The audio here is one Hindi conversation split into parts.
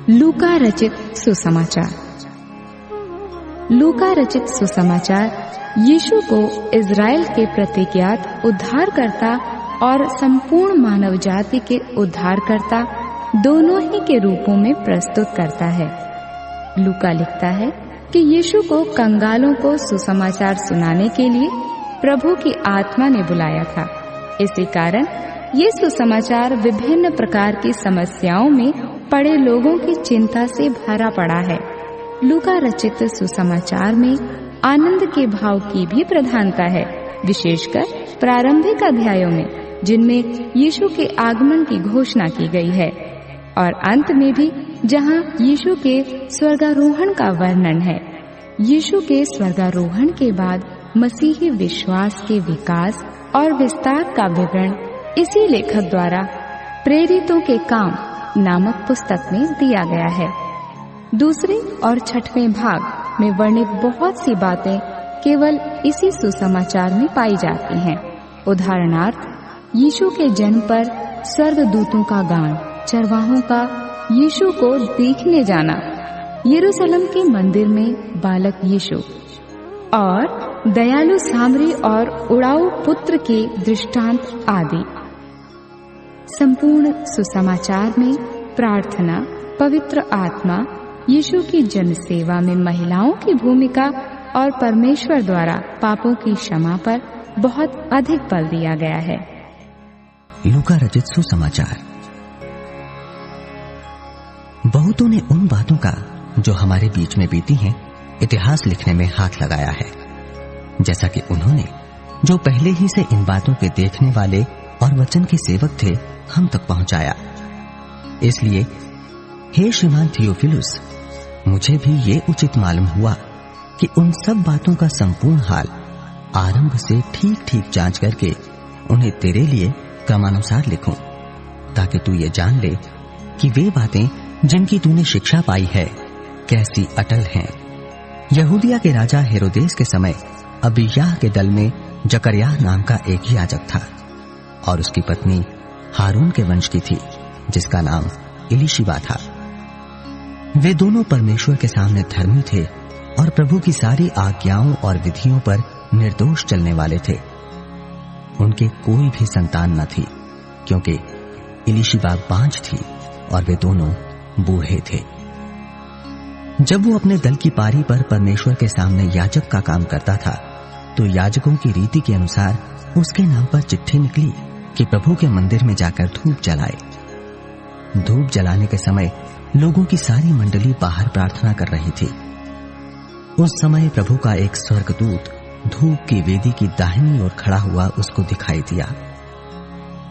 लूका रचित सुसमाचार। लूका रचित सुसमाचार यीशु को इज़राइल के प्रतिज्ञात उद्धारकर्ता और संपूर्ण मानव जाति के उद्धारकर्ता दोनों ही के रूपों में प्रस्तुत करता है। लूका लिखता है कि यीशु को कंगालों को सुसमाचार सुनाने के लिए प्रभु की आत्मा ने बुलाया था। इसी कारण ये सुसमाचार विभिन्न प्रकार की समस्याओं में पड़े लोगों की चिंता से भरा पड़ा है। लूका रचित सुसमाचार में आनंद के भाव की भी प्रधानता है, विशेषकर प्रारंभिक अध्यायों में, जिनमें यीशु के आगमन की घोषणा की गई है, और अंत में भी, जहां यीशु के स्वर्गारोहण का वर्णन है। यीशु के स्वर्गारोहण के बाद मसीही विश्वास के विकास और विस्तार का विवरण इसी लेखक द्वारा प्रेरितों के काम नामक पुस्तक में दिया गया है। दूसरे और छठवें भाग में वर्णित बहुत सी बातें केवल इसी सुसमाचार में पाई जाती हैं। उदाहरणार्थ, यीशु के जन्म पर स्वर्गदूतों का गान, चरवाहों का यीशु को देखने जाना, यरूशलेम के मंदिर में बालक यीशु, और दयालु सामरी और उड़ाऊ पुत्र के दृष्टांत आदि। संपूर्ण सुसमाचार में प्रार्थना, पवित्र आत्मा, यीशु की जनसेवा में महिलाओं की भूमिका और परमेश्वर द्वारा पापों की क्षमा पर बहुत अधिक बल दिया गया है। लूका रचित सुसमाचार। बहुतों ने उन बातों का जो हमारे बीच में बीती हैं इतिहास लिखने में हाथ लगाया है, जैसा कि उन्होंने जो पहले ही से इन बातों के देखने वाले और वचन के सेवक थे हम तक पहुंचाया। इसलिए हे श्रीमान थियोफिलुस, मुझे भी ये उचित मालूम हुआ कि उन सब बातों का संपूर्ण हाल आरंभ से ठीक ठीक जांच करके उन्हें तेरे लिए क्रमानुसार लिखूं, ताकि तू ये जान ले कि वे बातें जिनकी तूने शिक्षा पाई है कैसी अटल हैं। यहूदिया के राजा हेरोदेस के समय अबिय्याह के दल में जकर्याह नाम का एक याजक था, और उसकी पत्नी हारून के वंश की थी, जिसका नाम इलीशिबा था। वे दोनों परमेश्वर के सामने धर्मी थे और प्रभु की सारी आज्ञाओं और विधियों पर निर्दोष चलने वाले थे। उनके कोई भी संतान न थी, क्योंकि इलीशिबा बांझ थी और वे दोनों बूढ़े थे। जब वो अपने दल की पारी पर परमेश्वर के सामने याजक का काम करता था, तो याजकों की रीति के अनुसार उसके नाम पर चिट्ठी निकली कि प्रभु के मंदिर में जाकर धूप जलाए। धूप जलाने के समय लोगों की सारी मंडली बाहर प्रार्थना कर रही थी। उस समय प्रभु का एक स्वर्गदूत धूप की वेदी की दाहिनी ओर खड़ा हुआ उसको दिखाई दिया।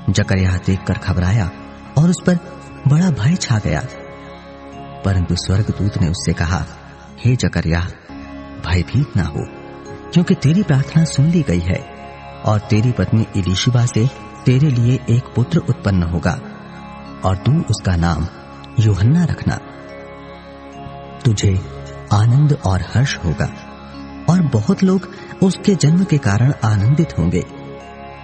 जकर्याह देखकर घबराया और उस पर बड़ा भय छा गया। परंतु स्वर्गदूत ने उससे कहा, हे जकर्याह, भयभीत ना हो, क्योंकि तेरी प्रार्थना सुन ली गई है, और तेरी पत्नी इलीशिबा से तेरे लिए एक पुत्र उत्पन्न होगा, और तू उसका नाम यूहन्ना रखना। तुझे आनंद और हर्ष होगा, और बहुत लोग उसके जन्म के कारण आनंदित होंगे,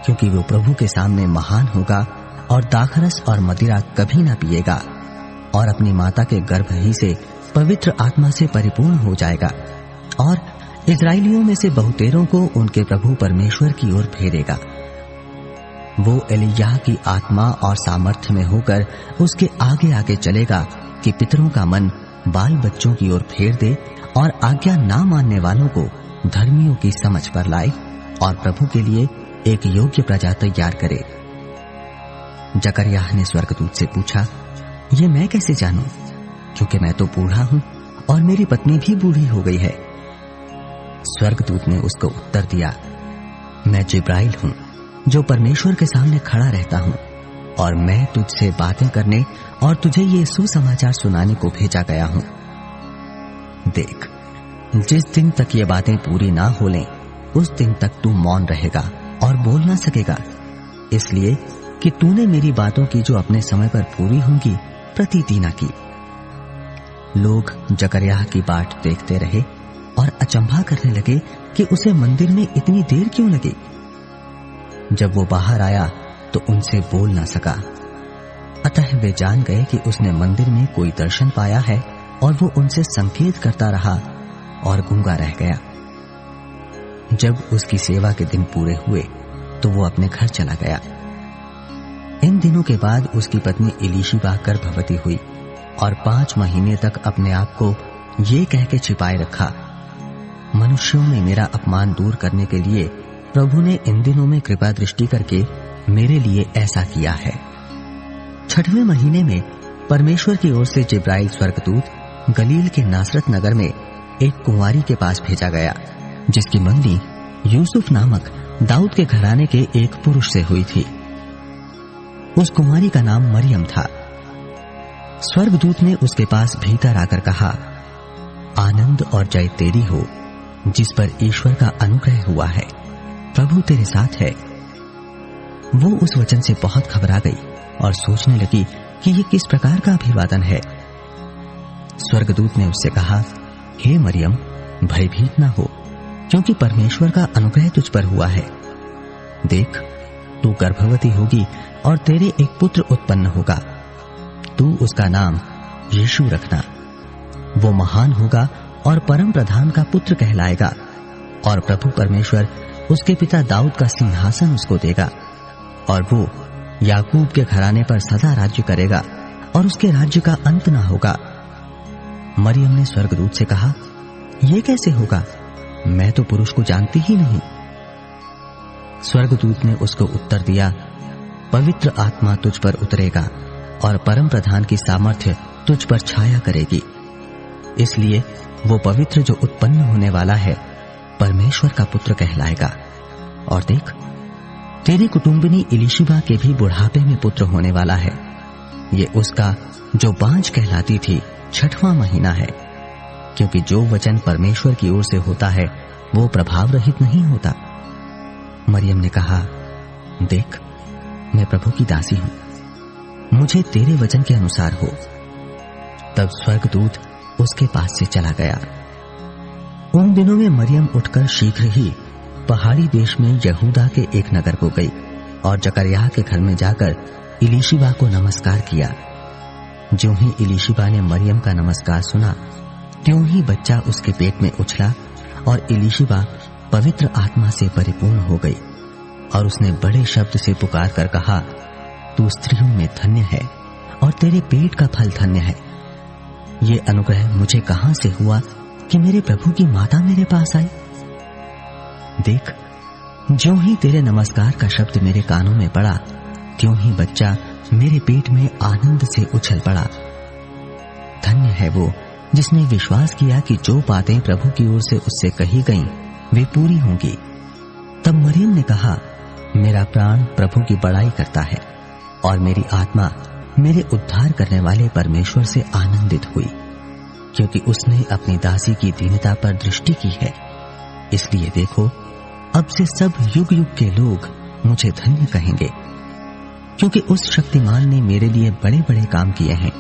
क्योंकि वो प्रभु के सामने महान होगा और दाखरस और मदिरा कभी ना पिएगा, और अपनी माता के गर्भ ही से पवित्र आत्मा से परिपूर्ण हो जाएगा, और इस्राएलियों में से बहुतेरों को उनके प्रभु परमेश्वर की ओर फेरेगा। वो एलिय्याह की आत्मा और सामर्थ्य में होकर उसके आगे आगे चलेगा कि पितरों का मन बाल बच्चों की ओर फेर दे, और आज्ञा ना मानने वालों को धर्मियों की समझ पर लाए, और प्रभु के लिए एक योग्य प्रजा तैयार करे। जकर्याह ने स्वर्गदूत से पूछा, ये मैं कैसे जानूं, क्योंकि मैं तो बूढ़ा हूं और मेरी पत्नी भी बूढ़ी हो गई है। स्वर्गदूत ने उसको उत्तर दिया, मैं जिब्राइल हूं, जो परमेश्वर के सामने खड़ा रहता हूं, और मैं तुझसे बातें करने और तुझे ये सुसमाचार सुनाने को भेजा गया हूं। देख, जिस दिन तक ये बातें पूरी ना हो लें, उस दिन तक तू मौन रहेगा और बोल ना सकेगा, इसलिए कि तूने मेरी बातों की जो अपने समय पर पूरी होंगी प्रतीति न की। लोग जकर्याह की बाट देखते रहे और अचंभा करने लगे कि उसे मंदिर में इतनी देर क्यों लगी। जब वो बाहर आया तो उनसे बोल ना सका। अतः वे जान गए कि उसने मंदिर में कोई दर्शन पाया है और वो उनसे संकेत करता रहा और गूंगा रह गया। जब उसकी सेवा के दिन पूरे हुए तो वो अपने घर चला गया। इन दिनों के बाद उसकी पत्नी इलीशिबा गर्भवती हुई और 5 महीने तक अपने आप को ये कह के छिपाए रखा, मनुष्यों में मेरा अपमान दूर करने के लिए प्रभु ने इन दिनों में कृपा दृष्टि करके मेरे लिए ऐसा किया है। 6वें महीने में परमेश्वर की ओर से जिब्राइल स्वर्गदूत गलील के नासरत नगर में एक कुंवारी के पास भेजा गया, जिसकी मंगनी यूसुफ नामक दाऊद के घराने के एक पुरुष से हुई थी। उस कुंवारी का नाम मरियम था। स्वर्गदूत ने उसके पास भीतर आकर कहा, आनंद और जय तेरी हो, जिस पर ईश्वर का अनुग्रह हुआ है, प्रभु तेरे साथ है। वो उस वचन से बहुत घबरा गई और सोचने लगी कि ये किस प्रकार का अभिवादन है। स्वर्गदूत ने उससे कहा, हे मरियम, भयभीत न हो, क्योंकि परमेश्वर का अनुग्रह तुझ पर हुआ है। देख, तू गर्भवती होगी और तेरे एक पुत्र उत्पन्न होगा। तू उसका नाम यीशु रखना। वो महान होगा और परम प्रधान का पुत्र कहलाएगा, और प्रभु परमेश्वर उसके पिता दाऊद का सिंहासन उसको देगा, और वो याकूब के घराने पर सदा राज्य करेगा, और उसके राज्य का अंत ना होगा। मरियम ने स्वर्गदूत से कहा, यह कैसे होगा? मैं तो पुरुष को जानती ही नहीं। स्वर्गदूत ने उसको उत्तर दिया, पवित्र आत्मा तुझ पर उतरेगा और परम प्रधान की सामर्थ्य तुझ पर छाया करेगी। इसलिए वो पवित्र जो उत्पन्न होने वाला है परमेश्वर का पुत्र कहलाएगा। और देख, तेरी कुटुंबिनी इलीशिबा के भी बुढ़ापे में पुत्र होने वाला है। ये उसका जो बांझ कहलाती थी 6वां महीना है, क्योंकि जो वचन परमेश्वर की ओर से होता है वो प्रभाव रहित नहीं होता। मरियम ने कहा, देख, मैं प्रभु की दासी हूं, मुझे तेरे वचन के अनुसार हो। तब स्वर्गदूत उसके पास से चला गया। उन दिनों में मरियम उठकर शीघ्र ही पहाड़ी देश में यहूदा के एक नगर को गई और जकरयाह के घर में जाकर इलीशिबा को नमस्कार किया। ज्यों ही इलीशिबा ने मरियम का नमस्कार सुना, त्यों ही बच्चा उसके पेट में उछला और इलीशिबा पवित्र आत्मा से परिपूर्ण हो गई, और उसने बड़े शब्द से पुकार कर कहा, तू स्त्रियों में धन्य है और तेरे पेट का फल धन्य है। ये अनुग्रह मुझे कहां से हुआ कि मेरे प्रभु की माता मेरे पास आई? देख, ज्यों ही तेरे नमस्कार का शब्द मेरे कानों में पड़ा, त्यों ही बच्चा मेरे पेट में आनंद से उछल पड़ा। धन्य है वो जिसने विश्वास किया कि जो बातें प्रभु की ओर से उससे कही गईं वे पूरी होंगी। तब मरियम ने कहा, मेरा प्राण प्रभु की बड़ाई करता है और मेरी आत्मा मेरे उद्धार करने वाले परमेश्वर से आनंदित हुई, क्योंकि उसने अपनी दासी की दीनता पर दृष्टि की है। इसलिए देखो, अब से सब युग युग के लोग मुझे धन्य कहेंगे, क्योंकि उस शक्तिमान ने मेरे लिए बड़े बड़े काम किए हैं।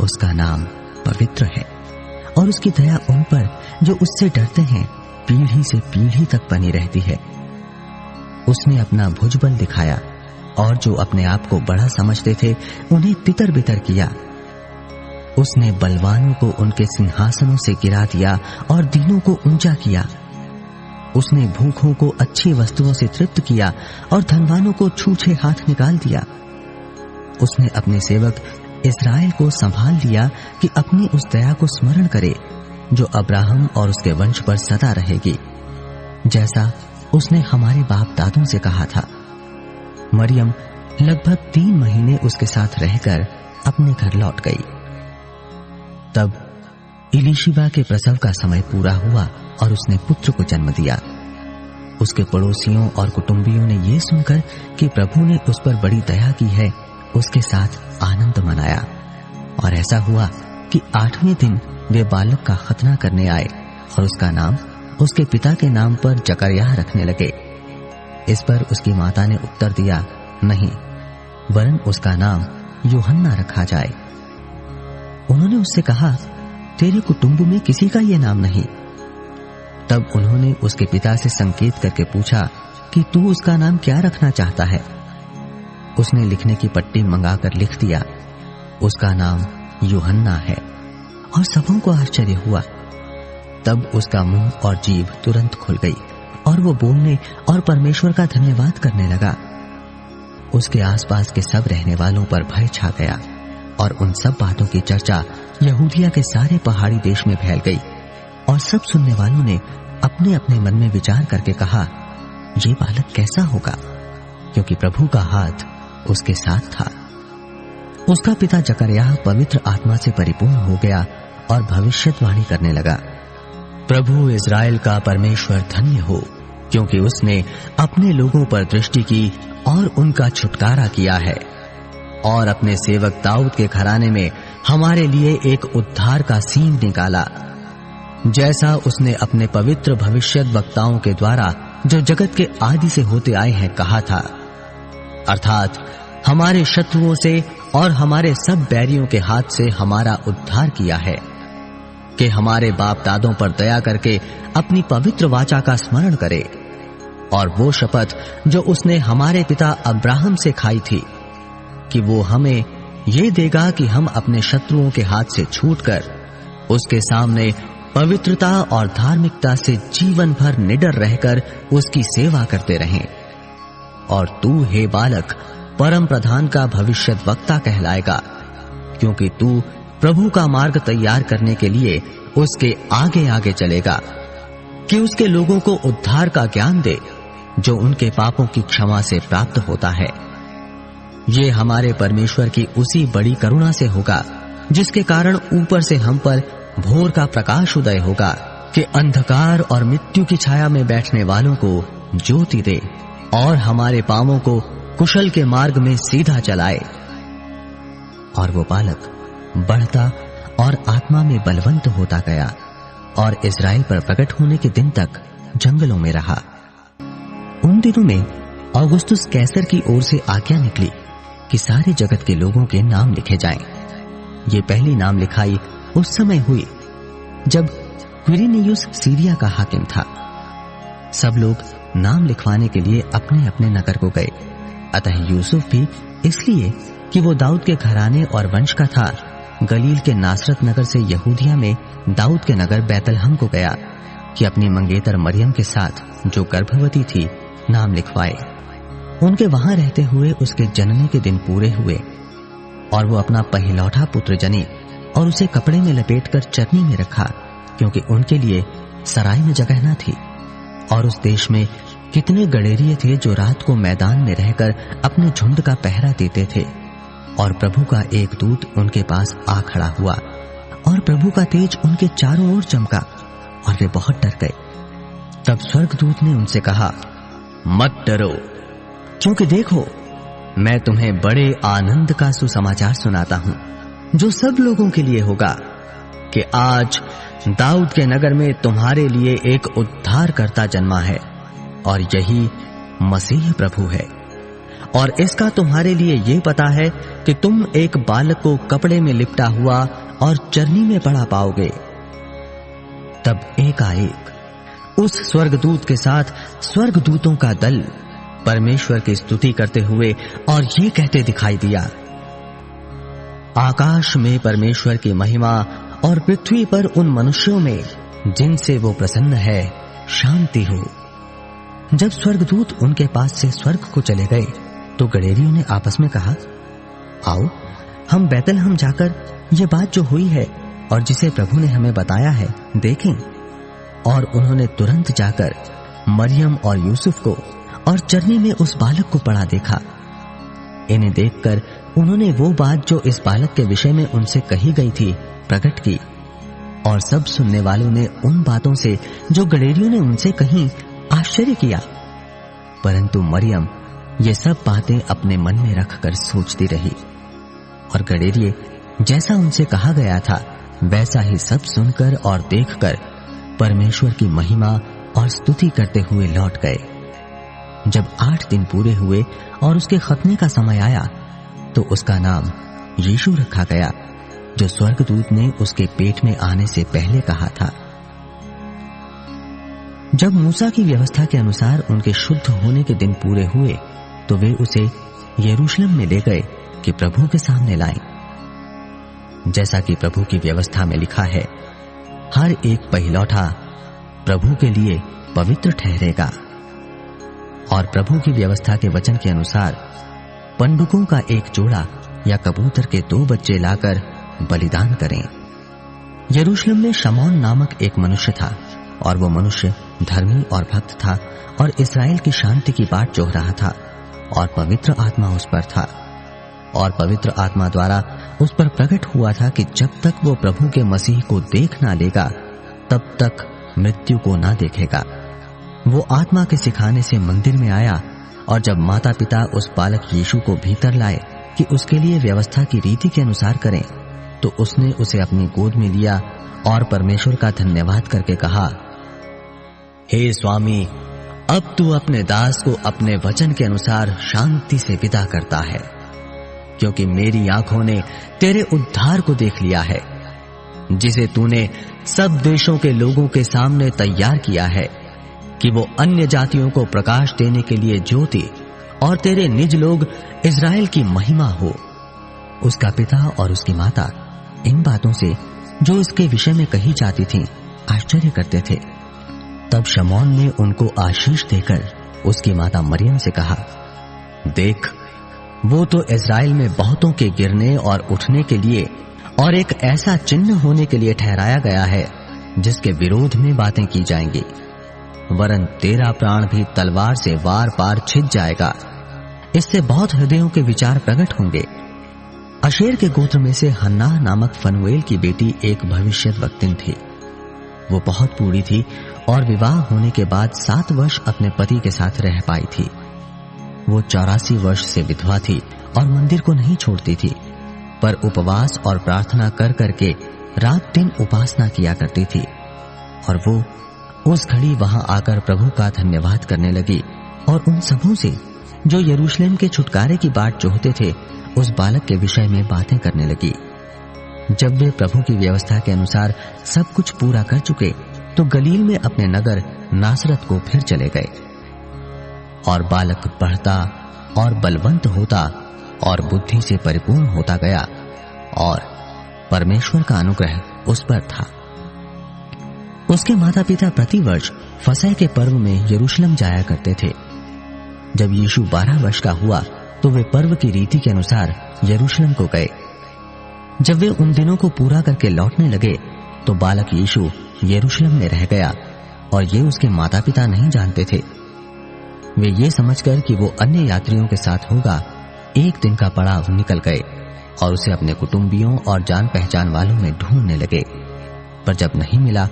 उसका नाम पवित्र है और उसकी दया उन पर जो उससे डरते हैं पीढ़ी से पीढ़ी तक बनी रहती है। उसने अपना भुजबल दिखाया और जो अपने आप को बड़ा समझते थे उन्हें तितर बितर किया। उसने बलवानों को उनके सिंहासनों से गिरा दिया और दीनों को ऊंचा किया। उसने भूखों को अच्छी वस्तुओं से तृप्त किया और धनवानों को छूछे हाथ निकाल दिया। उसने अपने सेवक इस्राएल को संभाल लिया कि अपनी उस दया को स्मरण करे जो अब्राहम और उसके वंश पर सदा रहेगी, जैसा उसने हमारे बाप दादों से कहा था। मरियम लगभग 3 महीने उसके साथ रहकर अपने घर लौट गई। तब इलीशिबा के प्रसव का समय पूरा हुआ और उसने पुत्र को जन्म दिया। उसके पड़ोसियों और कुटुंबियों ने यह सुनकर कि प्रभु ने उस पर बड़ी दया की है, उसके साथ आनंद मनाया। और ऐसा हुआ कि 8वें दिन वे बालक का खतना करने आए और उसका नाम उसके पिता के नाम पर जकरयाह रखने लगे। इस पर उसकी माता ने उत्तर दिया, नहीं, वरन उसका नाम यूहन्ना रखा जाए। उन्होंने उससे कहा, तेरे कुटुंब में किसी का यह नाम नहीं। तब उन्होंने उसके पिता से संकेत करके पूछा कि तू उसका नाम क्या रखना चाहता है। उसने लिखने की पट्टी मंगाकर लिख दिया, उसका नाम यूहन्ना है। और सबों को आश्चर्य हुआ। तब उसका मुंह और जीभ तुरंत खुल गई और वो बोलने और परमेश्वर का धन्यवाद करने लगा। उसके आसपास के सब रहने वालों पर भय छा गया और उन सब बातों की चर्चा यहूदिया के सारे पहाड़ी देश में फैल गई। और सब सुनने वालों ने अपने अपने मन में विचार करके कहा, ये बालक कैसा होगा, क्योंकि प्रभु का हाथ उसके साथ था। उसका पिता जकरयाह पवित्र आत्मा से परिपूर्ण हो गया और भविष्यवाणी करने लगा, प्रभु इज़राइल का परमेश्वर धन्य हो, क्योंकि उसने अपने लोगों पर दृष्टि की और उनका छुटकारा किया है और अपने सेवक दाऊद के घराने में हमारे लिए एक उद्धार का सींग निकाला, जैसा उसने अपने पवित्र भविष्यद्वक्ताओं के द्वारा जो जगत के आदि से होते आए हैं कहा था, अर्थात हमारे शत्रुओं से और हमारे सब बैरियों के हाथ से हमारा उद्धार किया है, कि हमारे बाप दादों पर दया करके अपनी पवित्र वाचा का स्मरण करे और वो शपथ जो उसने हमारे पिता अब्राहम से खाई थी कि वो हमें ये देगा कि हम अपने शत्रुओं के हाथ से छूटकर उसके सामने पवित्रता और धार्मिकता से जीवन भर निडर रहकर उसकी सेवा करते रहें। और तू हे बालक परम प्रधान का भविष्यद्वक्ता कहलाएगा, क्योंकि तू प्रभु का मार्ग तैयार करने के लिए उसके आगे आगे चलेगा, कि उसके लोगों को उद्धार का ज्ञान दे जो उनके पापों की क्षमा से प्राप्त होता है। ये हमारे परमेश्वर की उसी बड़ी करुणा से होगा जिसके कारण ऊपर से हम पर भोर का प्रकाश उदय होगा, कि अंधकार और मृत्यु की छाया में बैठने वालों को ज्योति दे और हमारे पांवों को कुशल के मार्ग में सीधा चलाए। और वो बालक बढ़ता और आत्मा में बलवंत होता गया और इज़राइल पर प्रकट होने के दिन तक जंगलों में रहा। उन दिनों में औगुस्तुस कैसर की ओर से आज्ञा निकली कि सारे जगत के लोगों के नाम लिखे जाएं। ये पहली नाम लिखाई उस समय हुई जब क्विरिनियुस सीरिया का हाकिम था। सब लोग नाम लिखवाने के लिए अपने अपने नगर को गए। अतः यूसुफ भी इसलिए कि वो दाऊद के घराने और वंश का था, गलील के नासरत नगर से यहूदिया में दाऊद के नगर बैतलहम को गया कि अपनी मंगेतर मरियम के साथ जो गर्भवती थी नाम लिखवाए। उनके वहां रहते हुए उसके जनने के दिन पूरे हुए और वो अपना पहिलौठा पुत्र जनी और उसे कपड़े में लपेटकर चरनी में रखा, क्योंकि उनके लिए सराय में जगह न थी। और उस देश में कितने गडेरिये थे जो रात को मैदान में रहकर अपने झुंड का पहरा देते थे। और प्रभु का एक दूत उनके पास आ खड़ा हुआ और प्रभु का तेज उनके चारों ओर चमका और वे बहुत डर गए। तब स्वर्गदूत ने उनसे कहा, मत डरो, क्योंकि देखो मैं तुम्हें बड़े आनंद का सुसमाचार सुनाता हूं जो सब लोगों के लिए होगा, कि आज दाऊद के नगर में तुम्हारे लिए एक उद्धारकर्ता जन्मा है और यही मसीह प्रभु है। और इसका तुम्हारे लिए ये पता है कि तुम एक बालक को कपड़े में लिपटा हुआ और चरनी में पड़ा पाओगे। तब एकाएक उस स्वर्गदूत के साथ स्वर्गदूतों का दल परमेश्वर की स्तुति करते हुए और ये कहते दिखाई दिया, आकाश में परमेश्वर की महिमा और पृथ्वी पर उन मनुष्यों में जिनसे वो प्रसन्न है शांति हो। जब स्वर्गदूत उनके पास से स्वर्ग को चले गए तो गडेरियों ने आपस में कहा, आओ हम बैतलहम जाकर ये बात जो हुई है और जिसे प्रभु ने हमें बताया है देखें। और उन्होंने तुरंत जाकर मरियम और यूसुफ को और चरनी में उस बालक को पड़ा देखा। इन्हें देखकर उन्होंने वो बात जो इस बालक के विषय में उनसे कही गई थी प्रकट की। और सब सुनने वालों ने उन बातों से जो गडेरियों ने उनसे कही आश्चर्य किया, परंतु मरियम ये सब बातें अपने मन में रखकर सोचती रही। और गडेरिये जैसा उनसे कहा गया था वैसा ही सब सुनकर और देखकर परमेश्वर की महिमा और स्तुति करते हुए लौट गए। जब 8 दिन पूरे हुए और उसके खतने का समय आया तो उसका नाम यीशु रखा गया, जो स्वर्गदूत ने उसके पेट में आने से पहले कहा था। जब मूसा की व्यवस्था के अनुसार उनके शुद्ध होने के दिन पूरे हुए तो वे उसे यरूशलेम में ले गए कि प्रभु के सामने लाएं। जैसा कि प्रभु की व्यवस्था में लिखा है, हर एक पहिलौठा प्रभु के लिए पवित्र ठहरेगा। और प्रभु की व्यवस्था के वचन के अनुसार पंडुकों का एक जोड़ा या कबूतर के 2 बच्चे लाकर बलिदान करें। यरूशलेम में शमौन नामक एक मनुष्य था, और वो मनुष्य धर्मी और भक्त था और इस्राएल की शांति की बाट जोह रहा था, और पवित्र आत्मा उस पर था। और पवित्र आत्मा द्वारा उस पर प्रकट हुआ था कि जब तक वो प्रभु के मसीह को देख ना लेगा, तब तक मृत्यु को ना देखेगा। वो आत्मा के सिखाने से मंदिर में आया, और जब माता पिता उस बालक यीशु को भीतर लाए कि उसके लिए व्यवस्था की रीति के अनुसार करें, तो उसने उसे अपनी गोद में लिया और परमेश्वर का धन्यवाद करके कहा, हे स्वामी, अब तू अपने दास को अपने वचन के अनुसार शांति से विदा करता है, क्योंकि मेरी आंखों ने तेरे उद्धार को देख लिया है, जिसे तूने सब देशों के लोगों के सामने तैयार किया है, कि वो अन्य जातियों को प्रकाश देने के लिए ज्योति और तेरे निज लोग इज़राइल की महिमा हो। उसका पिता और उसकी माता इन बातों से जो उसके विषय में कही जाती थीं आश्चर्य करते थे। तब शमौन ने उनको आशीष देकर उसकी माता मरियम से कहा, देख, वो तो इज़राइल में बहुतों के गिरने और उठने के लिए और एक ऐसा चिन्ह होने के लिए ठहराया गया है जिसके विरोध में बातें की जाएंगी, वरन तेरा प्राण भी तलवार से वार पार छिद जाएगा। इससे बहुत हृदयों के विचार प्रकट होंगे। अशेर के गोत्र में से हन्नाह नामक फनुएल की बेटी एक भविष्यद्वक्तिन थी। वो बहुत बूढ़ी थी और विवाह होने के बाद 7 वर्ष अपने पति के साथ रह पाई थी। वो 84 वर्ष से विधवा थी और मंदिर को नहीं छोड़ती थी, पर उपवास और प्रार्थना कर करके रात दिन उपासना किया करती थी। और वो उस घड़ी वहां आकर प्रभु का धन्यवाद करने लगी और उन सबों से जो यरूशलेम के छुटकारे की बाट जोहते थे उस बालक के विषय में बातें करने लगी। जब वे प्रभु की व्यवस्था के अनुसार सब कुछ पूरा कर चुके, तो गलील में अपने नगर नासरत को फिर चले गए। और बालक बढ़ता और बलवंत होता और बुद्धि से परिपूर्ण होता गया, और परमेश्वर का अनुग्रह उस पर था। उसके माता पिता प्रतिवर्ष फसह के पर्व में यरूशलेम जाया करते थे। जब यीशु 12 वर्ष का हुआ, तो वे पर्व की रीति के अनुसार यरूशलेम को गए। जब वे उन दिनों को पूरा करके लौटने लगे, तो बालक यीशु यरूशलेम में रह गया, और ये उसके माता पिता नहीं जानते थे। वे ये समझकर कि वो अन्य यात्रियों के साथ होगा, एक दिन का पड़ाव निकल गए और उसे अपने कुटुंबियों और जान पहचान वालों में ढूंढने लगे। पर जब नहीं मिला,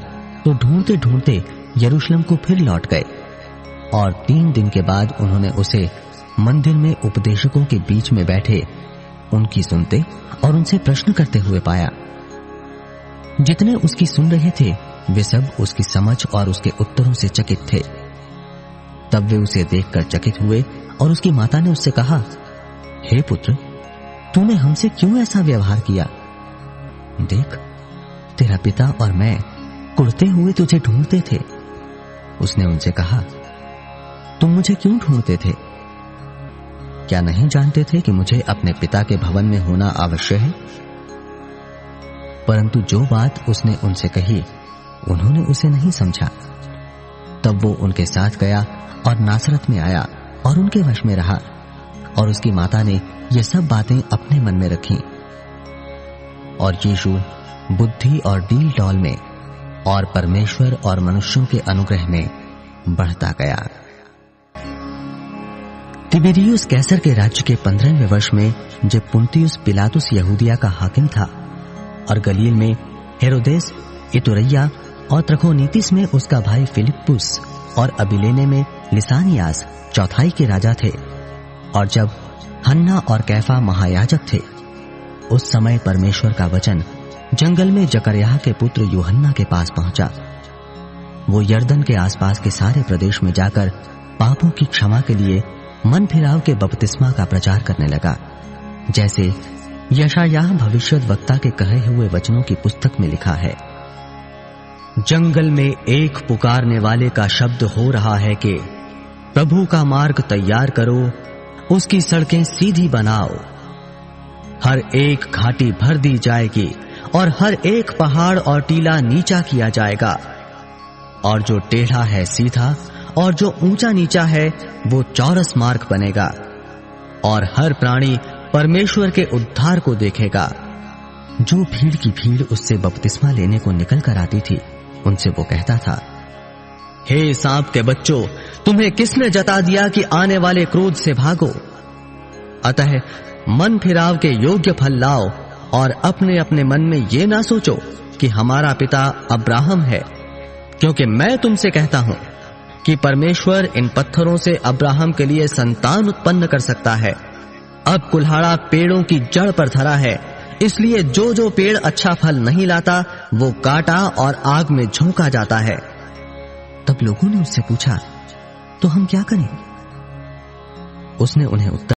तो ढूंढते ढूंढते यरूशलेम को फिर लौट गए। और 3 दिन के बाद उन्होंने उसे मंदिर में उपदेशकों के बीच में बैठे उनकी सुनते और उनसे प्रश्न करते हुए पाया। जितने उसकी सुन रहे थे, वे सब उसकी समझ और उसके उत्तरों से चकित थे। तब वे उसे देखकर चकित हुए, और उसकी माता ने उससे कहा, हे पुत्र, तूने हमसे क्यों ऐसा व्यवहार किया? देख, तेरा पिता और मैं कुड़ते हुए तुझे ढूंढते थे। उसने उनसे कहा, तुम मुझे क्यों ढूंढते थे? क्या नहीं जानते थे कि मुझे अपने पिता के भवन में होना आवश्यक है? परंतु जो बात उसने उनसे कही, उन्होंने उसे नहीं समझा। तब वो उनके साथ गया और नासरत में आया और उनके वश में रहा। और उसकी माता ने ये सब बातें अपने मन में रखीं। और यीशु बुद्धि और डील डौल में और परमेश्वर और मनुष्यों के अनुग्रह में बढ़ता गया। तिबिरियुस कैसर के राज्य के 15वें वर्ष में, जब पुन्तियुस पिलातुस यहूदिया का हाकिम था, और गलील में हेरोदेस, इतुरैया और त्रखोनीतिस में उसका भाई फिलिप्पुस, और अबिलेने में लिसानियास चौथाई के राजा थे, और जब हन्ना और कैफा महायाजक थे, उस समय परमेश्वर का वचन जंगल में जकरयाह के पुत्र यूहन्ना के पास पहुंचा। वो यर्दन के आसपास के सारे प्रदेश में जाकर पापों की क्षमा के लिए मन फिराव के बपतिस्मा का प्रचार करने लगा, जैसे यशायाह भविष्यद्वक्ता के कहे हुए वचनों की पुस्तक में लिखा है, जंगल में एक पुकारने वाले का शब्द हो रहा है कि प्रभु का मार्ग तैयार करो उसकी सड़कें सीधी बनाओ। हर एक घाटी भर दी जाएगी और हर एक पहाड़ और टीला नीचा किया जाएगा, और जो टेढ़ा है सीधा और जो ऊंचा नीचा है वो चौरस मार्ग बनेगा, और हर प्राणी परमेश्वर के उद्धार को देखेगा। जो भीड़ की भीड़ उससे बपतिस्मा लेने को निकल कर आती थी, उनसे वो कहता था, हे सांप के बच्चों, तुम्हें किसने जता दिया कि आने वाले क्रोध से भागो? अतः मन फिराव के योग्य फल लाओ, और अपने अपने मन में ये ना सोचो कि हमारा पिता अब्राहम है, क्योंकि मैं तुमसे कहता हूं कि परमेश्वर इन पत्थरों से अब्राहम के लिए संतान उत्पन्न कर सकता है। अब कुल्हाड़ा पेड़ों की जड़ पर धरा है, इसलिए जो जो पेड़ अच्छा फल नहीं लाता वो काटा और आग में झोंका जाता है। तब लोगों ने उससे पूछा, तो हम क्या करें? उसने उन्हें उत्तर